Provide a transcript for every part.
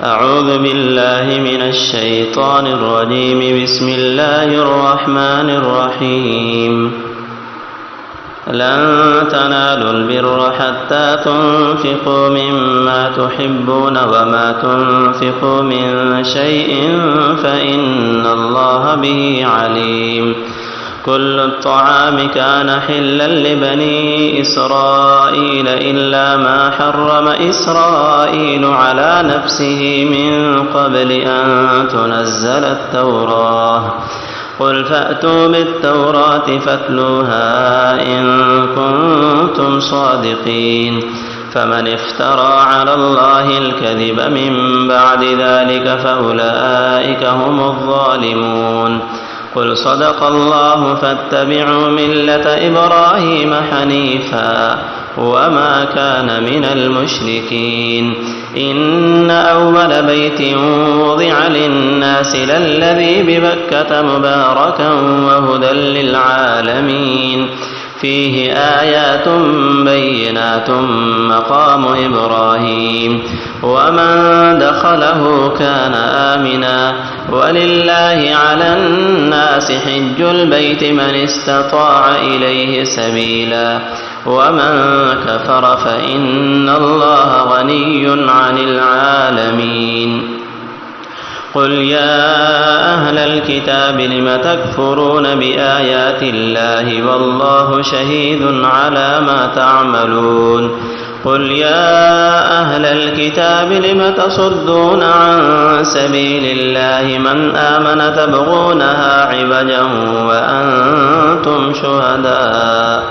أعوذ بالله من الشيطان الرجيم. بسم الله الرحمن الرحيم. لن تنالوا البر حتى تنفقوا مما تحبون وما تنفقوا من شيء فإن الله به عليم. كل الطعام كان حلا لبني إسرائيل إلا ما حرم إسرائيل على نفسه من قبل أن تنزل التوراة. قل فأتوا بالتوراة فاتلوها إن كنتم صادقين. فمن افترى على الله الكذب من بعد ذلك فأولئك هم الظالمون. قل صدق الله فاتبعوا ملة إبراهيم حنيفا وما كان من المشركين. إن أول بيت وضع للناس للذي ببكة مباركا وهدى للعالمين. فيه آيات بينات مقام إبراهيم ومن دخله كان آمنا. ولله على الناس حج البيت من استطاع إليه سبيلا ومن كفر فإن الله غني عن العالمين. قل يا أهل الكتاب لم تكفرون بآيات الله والله شهيد على ما تعملون. قل يا أهل الكتاب لم تصدون عن سبيل الله من آمن تبغونها عوجا وأنتم شهداء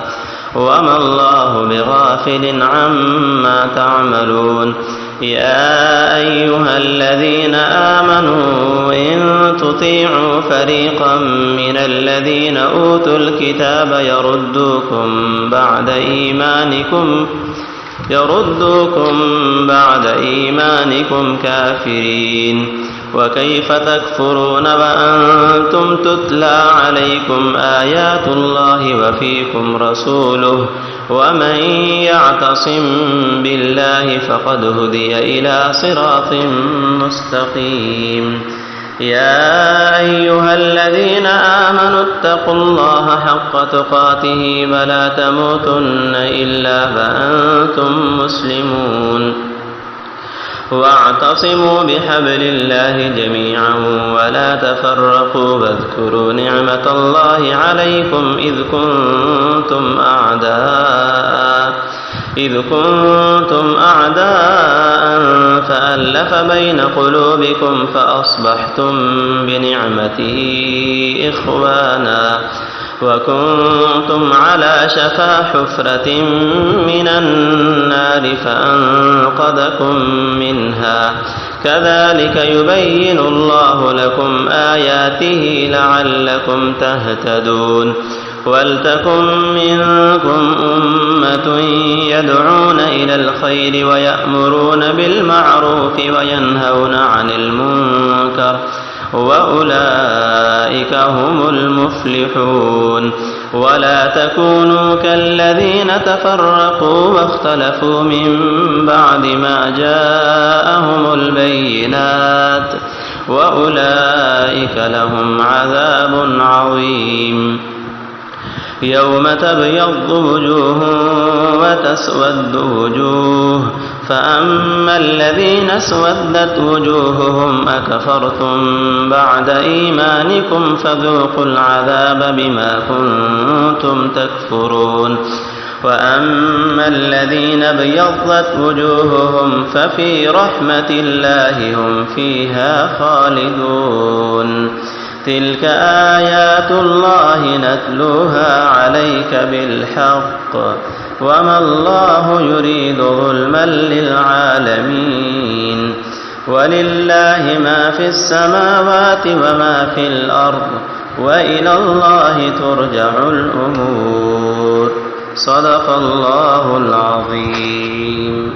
وما الله بغافل عما تعملون. يا أيها الذين آمنوا إن تطيعوا فريقا من الذين أوتوا الكتاب يردوكم بعد إيمانكم كافرين. وكيف تكفرون وأنتم تتلى عليكم آيات الله وفيكم رسوله ومن يعتصم بالله فقد هدي إلى صراط مستقيم. يا أيها الذين آمنوا اتقوا الله حق تقاته ولا تموتن إلا وأنتم مسلمون. واعتصموا بحبل الله جميعا ولا تفرقوا واذكروا نعمة الله عليكم إذ كنتم أعداء فألف بين قلوبكم فأصبحتم بنعمته إخوانا وكنتم على شفا حفرة من النار فأنقذكم منها. كذلك يبين الله لكم آياته لعلكم تهتدون. ولتكن منكم أمة يدعون إلى الخير ويأمرون بالمعروف وينهون عن المنكر وأولئك هم المفلحون. ولا تكونوا كالذين تفرقوا واختلفوا من بعد ما جاءهم البينات وأولئك لهم عذاب عظيم. يوم تبيض وجوه وتسود وجوه فأما الذين اسودت وجوههم أكفرتم بعد إيمانكم فذوقوا العذاب بما كنتم تكفرون. وأما الذين ابيضت وجوههم ففي رحمة الله هم فيها خالدون. تلك آيات الله نتلوها عليك بالحق وما الله يريد ظلما للعالمين. ولله ما في السماوات وما في الأرض وإلى الله ترجع الأمور. صدق الله العظيم.